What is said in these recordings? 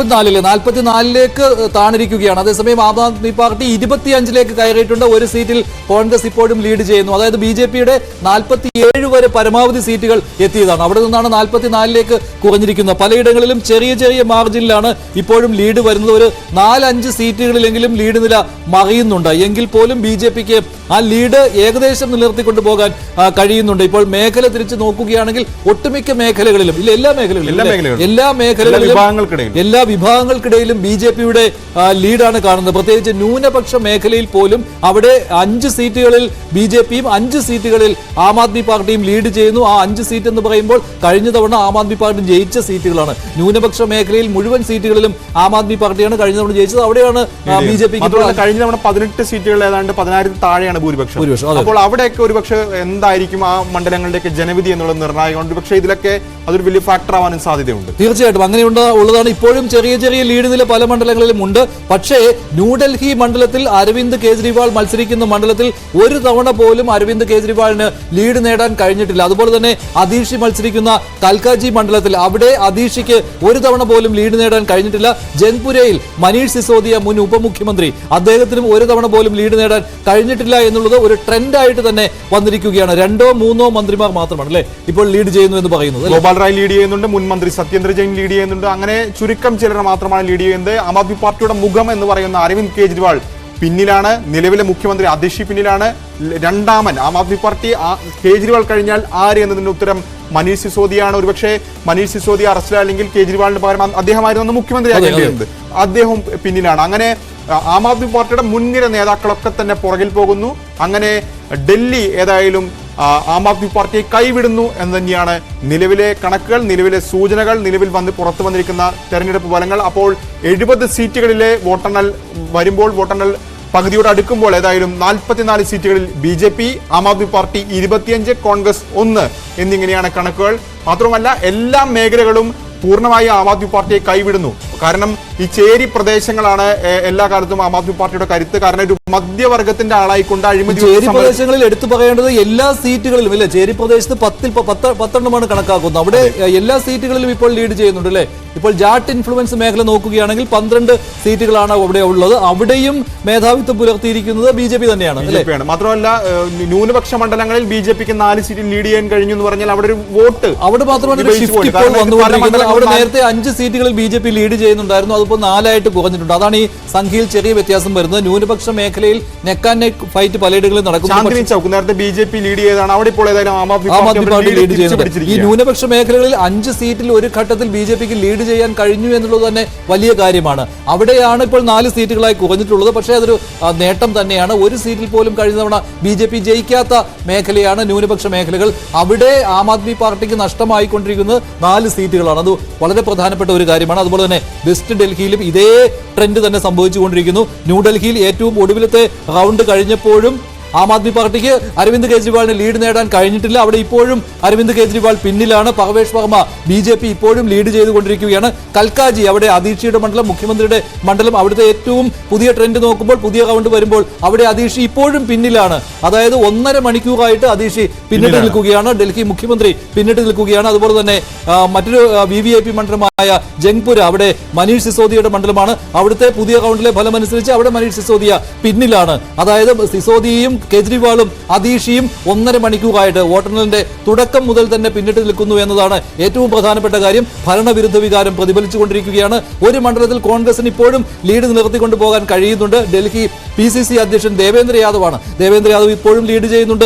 44ലേക്ക് താണിരിക്കുകയാണ്. അതേസമയം ആം ആദ്മി പാർട്ടി 25ലേക്ക് കയറിയിട്ടുണ്ട്. ഒരു സീറ്റിൽ കോൺഗ്രസ് ഇപ്പോഴും ലീഡ് ചെയ്യുന്നു. അതായത് BJPയുടെ 47 വരെ പരമാവധി സീറ്റുകൾ എത്തിയതാണ്. അവിടെ നിന്നാണ് 44ലേക്ക് കുറഞ്ഞിരിക്കുന്നത്. പലയിടങ്ങളിലും ചെറിയ ചെറിയ മാർജിനിലാണ് ഇപ്പോഴും ലീഡ് വരുന്നത്. ഒരു 4-5 സീറ്റുകളിലെങ്കിലും ലീഡ് നില മറിയുന്നുണ്ട്. എങ്കിൽ പോലും BJPക്ക് ആ ലീഡ് ഏകദേശം നിലനിർത്തിക്കൊണ്ടു പോകാൻ കഴിയുന്നുണ്ട്. ഇപ്പോൾ മേഖല തിരിച്ചു നോക്കുകയാണെങ്കിൽ ഒട്ടുമിക്ക മേഖലകളിലും എല്ലാ വിഭാഗങ്ങൾക്കിടയിലും BJPയുടെ ലീഡാണ് കാണുന്നത്. പ്രത്യേകിച്ച് ന്യൂനപക്ഷ മേഖലയിൽ പോലും അവിടെ 5 സീറ്റുകളിൽ BJPയും 5 സീറ്റുകളിൽ ആം ആദ്മി പാർട്ടിയും ലീഡ് ചെയ്യുന്നു. ആ 5 സീറ്റ് എന്ന് പറയുമ്പോൾ കഴിഞ്ഞ തവണ ആം ആദ്മി പാർട്ടി ജയിച്ച സീറ്റുകളാണ്. ന്യൂനപക്ഷ മേഖലയിൽ മുഴുവൻ സീറ്റുകളിലും ആം ആദ്മി പാർട്ടിയാണ് കഴിഞ്ഞ തവണ ജയിച്ചത്. അവിടെയാണ് BJP കഴിഞ്ഞ തവണ 18 സീറ്റുകൾ ഏതാണ്ട് 10,000 താഴെയാണ് ഭൂരിപക്ഷം. അപ്പോൾ അവിടെയൊക്കെ ഒരുപക്ഷെ എന്തായിരിക്കും ആ മണ്ഡലങ്ങളുടെയൊക്കെ ജനവിധി എന്നുള്ളത് നിർണായകമുണ്ട്. പക്ഷേ ഇതിലൊക്കെ അതൊരു വലിയ ഫാക്ടർ ആവാനും സാധ്യതയുണ്ട്. തീർച്ചയായിട്ടും ഉള്ളതാണ്. ഇപ്പോഴും ചെറിയ ചെറിയ ലീഡ് നില പല മണ്ഡലങ്ങളിലും ഉണ്ട്. പക്ഷേ ന്യൂഡൽഹി മണ്ഡലത്തിൽ അരവിന്ദ് കേജ്രിവാൾ മത്സരിക്കുന്ന മണ്ഡലത്തിൽ ഒരു തവണ പോലും അരവിന്ദ് കേജ്രിവാളിന് ലീഡ് നേടാൻ കഴിഞ്ഞിട്ടില്ല. അതുപോലെ തന്നെ അതീഷി മത്സരിക്കുന്ന കൽക്കാജി മണ്ഡലത്തിൽ അവിടെ അതീഷിക്ക് ഒരു തവണ പോലും ലീഡ് നേടാൻ കഴിഞ്ഞിട്ടില്ല. ജൻപുരയിൽ മനീഷ് സിസോദിയ മുൻ ഉപമുഖ്യമന്ത്രി അദ്ദേഹത്തിനും ഒരു തവണ പോലും ലീഡ് നേടാൻ കഴിഞ്ഞിട്ടില്ല എന്നുള്ളത് ഒരു ട്രെൻഡായിട്ട് തന്നെ വന്നിരിക്കുകയാണ്. 2-3 മന്ത്രിമാർ മാത്രമാണ് അല്ലെ ഇപ്പോൾ ലീഡ് ചെയ്യുന്നു എന്ന് പറയുന്നത്. ഗോപാൽ റായ് ലീഡ് ചെയ്യുന്നുണ്ട്, മുൻ മന്ത്രി സത്യേന്ദ്ര ജെയിൻ ലീഡ് ചെയ്യുന്നുണ്ട്. അങ്ങനെ ചുരുക്കം ചിലർ മാത്രമാണ് ലീഡ് ചെയ്യുന്നത്. ആം ആദ്മി പാർട്ടിയുടെ മുഖം എന്ന് പറയുന്ന അരവിന്ദ് കേജ്രിവാൾ പിന്നിലാണ്. നിലവിലെ മുഖ്യമന്ത്രി അതിഷി പിന്നിലാണ്. രണ്ടാമൻ ആം ആദ്മി പാർട്ടി കേജ്രിവാൾ കഴിഞ്ഞാൽ ആര് എന്നതിന്റെ ഉത്തരം മനീഷ് സിസോദിയാണ്. ഒരുപക്ഷെ മനീഷ് സിസോദിയ അറസ്റ്റിലാണെങ്കിൽ കേജ്രിവാളിന് പകരം അദ്ദേഹമായിരുന്നു മുഖ്യമന്ത്രിയാകേണ്ടിയിരുന്നത്. അദ്ദേഹം പിന്നിലാണ്. അങ്ങനെ ആം ആദ്മി പാർട്ടിയുടെ മുൻനിര നേതാക്കളൊക്കെ തന്നെ പുറകിൽ പോകുന്നു. അങ്ങനെ ഡൽഹി ഏതായാലും ആം ആദ്മി പാർട്ടിയെ കൈവിടുന്നു എന്ന് തന്നെയാണ് നിലവിലെ കണക്കുകൾ, നിലവിലെ സൂചനകൾ, നിലവിൽ പുറത്തു വന്നിരിക്കുന്ന തെരഞ്ഞെടുപ്പ് ഫലങ്ങൾ. അപ്പോൾ 70 സീറ്റുകളിലെ വോട്ടെണ്ണൽ വരുമ്പോൾ, വോട്ടെണ്ണൽ പകുതിയോട് അടുക്കുമ്പോൾ ഏതായാലും 44 സീറ്റുകളിൽ BJP, ആം ആദ്മി പാർട്ടി 25, കോൺഗ്രസ് 1 എന്നിങ്ങനെയാണ് കണക്കുകൾ. മാത്രമല്ല എല്ലാ മേഖലകളും പൂർണ്ണമായി ആം ആദ്മി പാർട്ടിയെ കൈവിടുന്നു. കാരണം ഈ ചേരി പ്രദേശങ്ങളാണ് എല്ലാ കാലത്തും ആം ആദ്മി പാർട്ടിയുടെ കരുത്ത്. കാരണം ഒരു മധ്യവർഗത്തിന്റെ ആളായിക്കൊണ്ട് അഴിമതി ചേരി പ്രദേശങ്ങളിൽ എടുത്തു പറയേണ്ടത് എല്ലാ സീറ്റുകളിലും ഇല്ലേ, ചേരി പ്രദേശത്ത് 10 കണക്കാക്കുന്നത്. അവിടെ എല്ലാ സീറ്റുകളിലും ഇപ്പോൾ ലീഡ് ചെയ്യുന്നുണ്ട് അല്ലെ. ഇപ്പോൾ ജാട്ട് ഇൻഫ്ലുവൻസ് മേഖല നോക്കുകയാണെങ്കിൽ 12 സീറ്റുകളാണ് അവിടെ ഉള്ളത്. അവിടെയും മേധാവിത്വം പുലർത്തിയിരിക്കുന്നത് BJP തന്നെയാണ്. മാത്രമല്ല ന്യൂനപക്ഷ മണ്ഡലങ്ങളിൽ BJPക്ക് 4 സീറ്റിൽ ലീഡ് ചെയ്യാൻ കഴിഞ്ഞു എന്ന് പറഞ്ഞാൽ അവിടെ ഒരു വോട്ട് അവിടെ മാത്രമാണ് അവിടെ നേരത്തെ 5 സീറ്റുകളിൽ BJP ലീഡ് ചെയ്യുന്നുണ്ടായിരുന്നു. അതിപ്പോൾ 4 കുറഞ്ഞിട്ടുണ്ട്. അതാണ് ഈ സംഖ്യയിൽ ചെറിയ വ്യത്യാസം വരുന്നത്. ന്യൂനപക്ഷ മേഖലയിൽ നെക്ക് ആൻഡ് നെക്ക് ഫൈറ്റ് പലയിടങ്ങളിലും നടക്കുന്നു. നേരത്തെ BJP ലീഡ് ചെയ്താണ്, അവിടെ ഇപ്പോൾ ആം ആദ്മി പാർട്ടി ലീഡ് ചെയ്യുന്നുണ്ട്. ഈ ന്യൂനപക്ഷ മേഖലകളിൽ 5 സീറ്റിൽ ഒരു ഘട്ടത്തിൽ BJPക്ക് ലീഡ് ചെയ്യാൻ കഴിഞ്ഞു എന്നുള്ളത് തന്നെ വലിയ കാര്യമാണ്. അവിടെയാണ് ഇപ്പോൾ 4 സീറ്റുകളായി കുറഞ്ഞിട്ടുള്ളത്. പക്ഷേ അതൊരു നേട്ടം തന്നെയാണ്. ഒരു സീറ്റിൽ പോലും കഴിഞ്ഞ തവണ BJP ജയിക്കാത്ത മേഖലയാണ് ന്യൂനപക്ഷ മേഖലകൾ. അവിടെ ആം ആദ്മി പാർട്ടിക്ക് നഷ്ടമായിക്കൊണ്ടിരിക്കുന്നത് 4 സീറ്റുകളാണ്. അത് വളരെ പ്രധാനപ്പെട്ട ഒരു കാര്യമാണ്. അതുപോലെ തന്നെ വെസ്റ്റ് ഡൽഹിയിലും ഇതേ ട്രെൻഡ് തന്നെ സംഭവിച്ചുകൊണ്ടിരിക്കുന്നു. ന്യൂഡൽഹിയിൽ ഏറ്റവും ഒടുവിലത്തെ റൗണ്ട് കഴിഞ്ഞപ്പോഴും ആം ആദ്മി പാർട്ടിക്ക് അരവിന്ദ് കേജ്രിവാളിന് ലീഡ് നേടാൻ കഴിഞ്ഞിട്ടില്ല. അവിടെ ഇപ്പോഴും അരവിന്ദ് കേജ്രിവാൾ പിന്നിലാണ്. പർവേഷ് വർമ്മ BJP ഇപ്പോഴും ലീഡ് ചെയ്തുകൊണ്ടിരിക്കുകയാണ്. കൽക്കാജി അവിടെ അതീഷിയുടെ മണ്ഡലം, മുഖ്യമന്ത്രിയുടെ മണ്ഡലം, അവിടുത്തെ ഏറ്റവും പുതിയ ട്രെൻഡ് നോക്കുമ്പോൾ, പുതിയ റൗണ്ട് വരുമ്പോൾ അവിടെ അതീഷി ഇപ്പോഴും പിന്നിലാണ്. അതായത് 1.5 മണിക്കൂറായിട്ട് അതീഷി പിന്നിട്ട് നിൽക്കുകയാണ്. ഡൽഹി മുഖ്യമന്ത്രി പിന്നിട്ട് നിൽക്കുകയാണ്. അതുപോലെ തന്നെ മറ്റൊരു VVIP മണ്ഡലമായ ജംഗ്പുര, അവിടെ മനീഷ് സിസോദിയയുടെ മണ്ഡലമാണ്. അവിടുത്തെ പുതിയ റൗണ്ടിലെ ഫലം അനുസരിച്ച് അവിടെ മനീഷ് സിസോദിയ പിന്നിലാണ്. അതായത് സിസോദിയയും കേജ്രിവാളും അതീഷിയും 1.5 മണിക്കൂറായിട്ട് വോട്ടെണ്ണലിന്റെ തുടക്കം മുതൽ തന്നെ പിന്നിട്ട് നിൽക്കുന്നു എന്നതാണ് ഏറ്റവും പ്രധാനപ്പെട്ട കാര്യം. ഭരണവിരുദ്ധ വികാരം പ്രതിഫലിച്ചുകൊണ്ടിരിക്കുകയാണ്. ഒരു മണ്ഡലത്തിൽ കോൺഗ്രസിന് ഇപ്പോഴും ലീഡ് നിലനിർത്തിക്കൊണ്ടു പോകാൻ കഴിയുന്നുണ്ട്. ഡൽഹി PCC അധ്യക്ഷൻ ദേവേന്ദ്ര യാദവാണ്. ദേവേന്ദ്ര യാദവ് ഇപ്പോഴും ലീഡ് ചെയ്യുന്നുണ്ട്.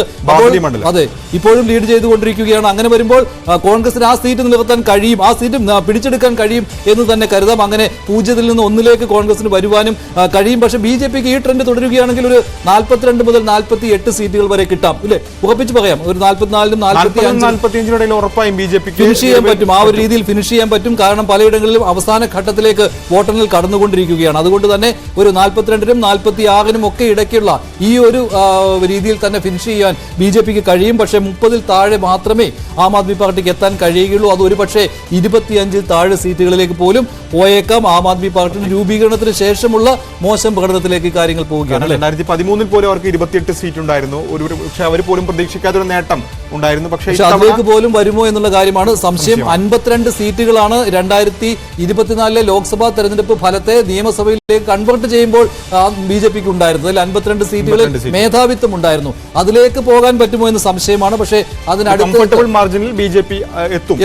അതെ, ഇപ്പോഴും ലീഡ് ചെയ്തുകൊണ്ടിരിക്കുകയാണ്. അങ്ങനെ വരുമ്പോൾ കോൺഗ്രസിന് ആ സീറ്റ് നിലനിർത്താൻ കഴിയും, ആ സീറ്റ് പിടിച്ചെടുക്കാൻ കഴിയും എന്ന് തന്നെ കരുതാം. അങ്ങനെ 0-ൽ നിന്ന് 1-ലേക്ക് കോൺഗ്രസിന് വരുവാനും കഴിയും. പക്ഷേ BJPക്ക് ഈ ട്രെൻഡ് തുടരുകയാണെങ്കിൽ ഒരു 42 മുതൽ 48 സീറ്റുകൾ വരെ കിട്ടാം ഇല്ലേ, ഉറപ്പിച്ച് പറയാം. ഒരു 44-നും 45 ഉറപ്പായും BJPക്ക് ഫിനിഷ് ചെയ്യാൻ പറ്റും. ആ ഒരു രീതിയിൽ ഫിനിഷ് ചെയ്യാൻ പറ്റും. കാരണം പലയിടങ്ങളിലും അവസാന ഘട്ടത്തിലേക്ക് വോട്ടെണ്ണൽ കടന്നുകൊണ്ടിരിക്കുകയാണ്. അതുകൊണ്ട് തന്നെ ഒരു 42-നും 46 26-നും ഒക്കെ ഇടയ്ക്കുള്ള ഈ ഒരു രീതിയിൽ തന്നെ ഫിനിഷ് ചെയ്യാൻ BJPക്ക് കഴിയും. പക്ഷേ 30-ൽ താഴെ മാത്രമേ ആം ആദ്മി പാർട്ടിക്ക് എത്താൻ കഴിയുകയുള്ളൂ. അത് ഒരു പക്ഷേ 25-ൽ താഴെ സീറ്റുകളിലേക്ക് പോലും പോയേക്കാം. ആം ആദ്മി പാർട്ടിയുടെ രൂപീകരണത്തിന് ശേഷമുള്ള മോശം പ്രകടനത്തിലേക്ക് കാര്യങ്ങൾ പോവുകയാണ്. 2013-ൽ പോലും അവർക്ക് 28 സീറ്റ് ഉണ്ടായിരുന്നു. പക്ഷേ അവർ പോലും പ്രതീക്ഷിക്കാത്തൊരു നേട്ടം ഉണ്ടായിരുന്നു. പക്ഷേ അതിലേക്ക് പോലും വരുമോ എന്നുള്ള കാര്യമാണ് സംശയം. 52 സീറ്റുകളാണ് 2024-ലെ ലോക്സഭാ തെരഞ്ഞെടുപ്പ് ഫലത്തെ നിയമസഭയിലേക്ക് കൺവേർട്ട് ചെയ്യുമ്പോൾ BJPക്ക് ഉണ്ടായിരുന്നത്. അതിൽ 52 സീറ്റുകളിൽ മേധാവിത്വം ഉണ്ടായിരുന്നു. അതിലേക്ക് പോകാൻ പറ്റുമോ എന്ന് സംശയമാണ്. പക്ഷേ അതിനടുത്ത് മാർജിനിൽ BJP എത്തും.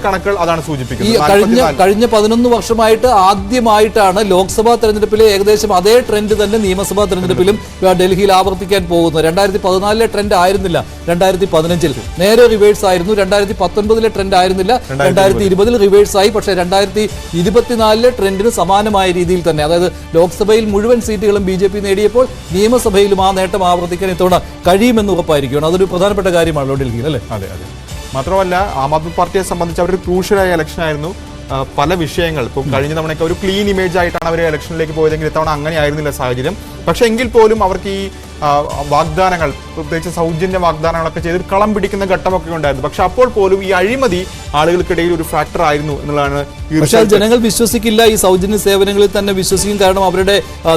കണക്കുകൾ അതാണ് സൂചിപ്പിക്കുന്നത്. കഴിഞ്ഞ 11 വർഷമായിട്ട് ആദ്യമായിട്ടാണ് ലോക്സഭാ തെരഞ്ഞെടുപ്പിലെ ഏകദേശം അതേ ട്രെൻഡ് തന്നെ നിയമസഭാ തെരഞ്ഞെടുപ്പിലും ഡൽഹിയിൽ ആവർത്തിക്കാൻ പോകുന്നത്. 2014-ലെ ട്രെൻഡ് ആയിരുന്നില്ല 2015-ൽ, നേരെ റിവേഴ്സ് ആയിരുന്നു. 2019-ലെ ട്രെൻഡ് ആയിരുന്നില്ല 2020-ൽ റിവേഴ്സ് ആയി. പക്ഷേ 2024-ലെ ട്രെൻഡിന് സമാനമായ രീതിയിൽ തന്നെ, അതായത് ലോക്സഭയിൽ മുഴുവൻ സീറ്റുകളും BJP നേടിയപ്പോൾ നിയമസഭയിലും ആ നേട്ടം ആവർത്തിക്കാൻ ഇത്തവണ കഴിയുമെന്ന് ഉറപ്പായിരിക്കുകയാണ്. അതൊരു പ്രധാനപ്പെട്ട കാര്യമാണല്ലോ ഡൽഹിയിൽ, അല്ലേ? അതെ. മാത്രമല്ല ആം ആദ്മി പാർട്ടിയെ സംബന്ധിച്ച് അവരൊരു ക്രൂഷ്യലായ ഇലക്ഷൻ ആയിരുന്നു. പല വിഷയങ്ങൾ ഇപ്പം കഴിഞ്ഞ തവണയൊക്കെ ഒരു ക്ലീൻ ഇമേജ് ആയിട്ടാണ് അവർ ഇലക്ഷനിലേക്ക് പോയതെങ്കിൽ ഇത്തവണ അങ്ങനെ ആയിരുന്നില്ല സാഹചര്യം. പക്ഷെ എങ്കിൽ പോലും അവർക്ക് ഈ വാഗ്ദാനങ്ങൾ, പ്രത്യേകിച്ച് സൗജന്യ വാഗ്ദാനങ്ങളൊക്കെ ചെയ്ത് കളം പിടിക്കുന്ന ഘട്ടമൊക്കെ ഉണ്ടായിരുന്നു. പക്ഷെ അപ്പോൾ പോലും ഈ അഴിമതി ആളുകൾക്കിടയിൽ ഒരു ഫാക്ടർ ആയിരുന്നു എന്നുള്ളതാണ്. പക്ഷേ ജനങ്ങൾ വിശ്വസിക്കില്ല, ഈ സൗജന്യ സേവനങ്ങളിൽ തന്നെ വിശ്വസിക്കും. കാരണം അവരുടെ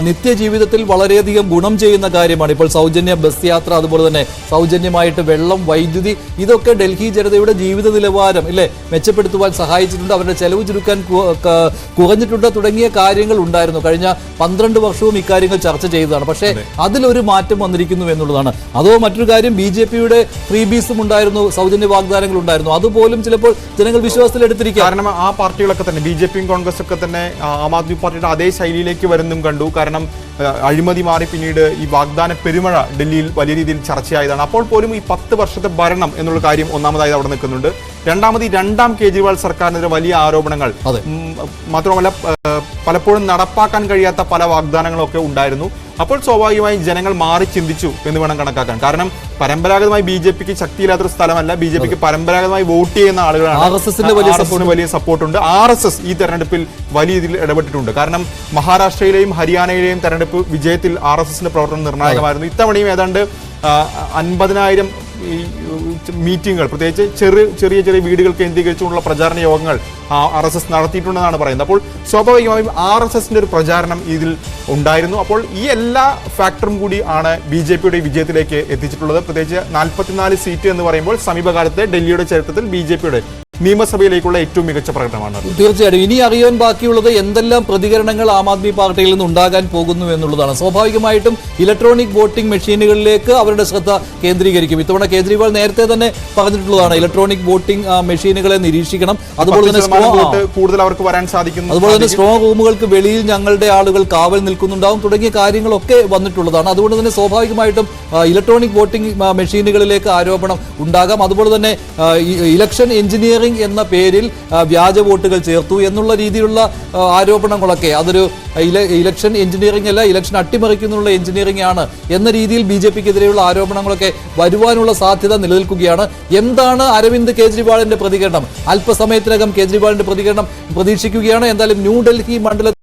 നിത്യജീവിതത്തിൽ വളരെയധികം ഗുണം ചെയ്യുന്ന കാര്യമാണ്. ഇപ്പോൾ സൗജന്യ ബസ് യാത്ര, അതുപോലെ തന്നെ സൗജന്യമായിട്ട് വെള്ളം, വൈദ്യുതി, ഇതൊക്കെ ഡൽഹി ജനതയുടെ ജീവിത നിലവാരം മെച്ചപ്പെടുത്തുവാൻ സഹായിച്ചിട്ടുണ്ട്. അവരുടെ ചെലവ് ചുരുക്കാൻ കുറഞ്ഞിട്ടുണ്ട് തുടങ്ങിയ കാര്യങ്ങൾ ഉണ്ടായിരുന്നു. കഴിഞ്ഞ 12 വർഷവും ഇക്കാര്യങ്ങൾ ചർച്ച ചെയ്തതാണ്. പക്ഷേ അതിലൊരു മാറ്റം വന്നിരിക്കുന്നു എന്നുള്ളതാണ്. അതോ മറ്റൊരു കാര്യം, BJPയുടെ ഫ്രീബീസും ഉണ്ടായിരുന്നു, സൗജന്യ വാഗ്ദാനങ്ങൾ ഉണ്ടായിരുന്നു. അതുപോലും ചിലപ്പോൾ ജനങ്ങൾ വിശ്വാസത്തിലെടുത്തിരിക്കുക. കാരണം ആ പാർട്ടികളൊക്കെ തന്നെ, BJPയും കോൺഗ്രസ് ഒക്കെ തന്നെ ആം ആദ്മി പാർട്ടിയുടെ അതേ ശൈലിയിലേക്ക് വരുന്നതും കണ്ടു. കാരണം അഴിമതി മാറി പിന്നീട് ഈ വാഗ്ദാന പെരുമഴ ഡൽഹിയിൽ വലിയ രീതിയിൽ ചർച്ചയായതാണ്. അപ്പോൾ പോലും ഈ 10 വർഷത്തെ ഭരണം എന്നുള്ള കാര്യം ഒന്നാമതായി അവിടെ നിൽക്കുന്നുണ്ട്. രണ്ടാമത് ഈ രണ്ടാം കേജ്രിവാൾ സർക്കാരിനെതിരെ വലിയ ആരോപണങ്ങൾ, മാത്രമല്ല പലപ്പോഴും നടപ്പാക്കാൻ കഴിയാത്ത പല വാഗ്ദാനങ്ങളൊക്കെ ഉണ്ടായിരുന്നു. അപ്പോൾ സ്വാഭാവികമായി ജനങ്ങൾ മാറി ചിന്തിച്ചു എന്ന് വേണം കണക്കാക്കാൻ. കാരണം പരമ്പരാഗതമായി BJPക്ക് ശക്തിയില്ലാത്തൊരു സ്ഥലമല്ല. BJPക്ക് പരമ്പരാഗതമായി വോട്ട് ചെയ്യുന്ന ആളുകളാണ്. RSSന് വലിയ സപ്പോർട്ടുണ്ട്. RSS ഈ തെരഞ്ഞെടുപ്പിൽ വലിയ രീതിയിൽ ഇടപെട്ടിട്ടുണ്ട്. കാരണം മഹാരാഷ്ട്രയിലെയും ഹരിയാനയിലെയും തെരഞ്ഞെടുപ്പ് വിജയത്തിൽ RSSന്റെ പ്രവർത്തനം നിർണായകമായിരുന്നു. ഇത്തവണയും ഏതാണ്ട് 50,000 മീറ്റിങ്ങുകൾ, പ്രത്യേകിച്ച് ചെറിയ വീടുകൾ കേന്ദ്രീകരിച്ചുകൊണ്ടുള്ള പ്രചാരണ യോഗങ്ങൾ RSS നടത്തിയിട്ടുണ്ടെന്നാണ് പറയുന്നത്. അപ്പോൾ സ്വാഭാവികമായും RSSന്റെ ഒരു പ്രചാരണം ഇതിൽ ഉണ്ടായിരുന്നു. അപ്പോൾ ഈ എല്ലാ ഫാക്ടറും കൂടി ആണ് BJPയുടെ വിജയത്തിലേക്ക് എത്തിച്ചിട്ടുള്ളത്. പ്രത്യേകിച്ച് 44 സീറ്റ് എന്ന് പറയുമ്പോൾ സമീപകാലത്തെ ഡൽഹിയുടെ ചരിത്രത്തിൽ BJPയുടെ നിയമസഭയിലേക്കുള്ള ഏറ്റവും മികച്ച പ്രകടനമാണ്. തീർച്ചയായിട്ടും ഇനി അറിയാൻ ബാക്കിയുള്ളത് എന്തെല്ലാം പ്രതികരണങ്ങൾ ആം ആദ്മി പാർട്ടിയിൽ നിന്ന് ഉണ്ടാകാൻ പോകുന്നു എന്നുള്ളതാണ്. സ്വാഭാവികമായിട്ടും ഇലക്ട്രോണിക് വോട്ടിംഗ് മെഷീനുകളിലേക്ക് അവരുടെ ശ്രദ്ധ കേന്ദ്രീകരിക്കും. ഇത്തവണ കേജ്രിവാൾ നേരത്തെ തന്നെ പറഞ്ഞിട്ടുള്ളതാണ്, ഇലക്ട്രോണിക് വോട്ടിംഗ് മെഷീനുകളെ നിരീക്ഷിക്കണം. അതുപോലെ തന്നെ കൂടുതൽ അവർക്ക് വരാൻ സാധിക്കും. അതുപോലെ തന്നെ സ്ട്രോങ് റൂമുകൾക്ക് വെളിയിൽ ഞങ്ങളുടെ ആളുകൾ കാവൽ നിൽക്കുന്നുണ്ടാവും തുടങ്ങിയ കാര്യങ്ങളൊക്കെ വന്നിട്ടുള്ളതാണ്. അതുകൊണ്ട് തന്നെ സ്വാഭാവികമായിട്ടും ഇലക്ട്രോണിക് വോട്ടിംഗ് മെഷീനുകളിലേക്ക് ആരോപണം ഉണ്ടാകാം. അതുപോലെ തന്നെ ഇലക്ഷൻ എഞ്ചിനീയറിംഗ് എന്ന പേരിൽ വ്യാജ വോട്ടുകൾ ചേർത്തു എന്നുള്ള രീതിയിലുള്ള ആരോപണങ്ങളൊക്കെ, അതൊരു ഇലക്ഷൻ എഞ്ചിനീയറിംഗ് അല്ല, ഇലക്ഷൻ അട്ടിമറിക്കുന്നുള്ള എഞ്ചിനീയറിംഗ് ആണ് എന്ന രീതിയിൽ BJPക്കെതിരെയുള്ള ആരോപണങ്ങളൊക്കെ വരുവാനുള്ള സാധ്യത നിലനിൽക്കുകയാണ്. എന്താണ് അരവിന്ദ് കെജ്രിവാളിന്റെ പ്രതികരണം? അല്പസമയത്തിനകം കെജ്രിവാളിന്റെ പ്രതികരണം പ്രതീക്ഷിക്കുകയാണ്. എന്തായാലും ന്യൂഡൽഹി മണ്ഡലത്തിൽ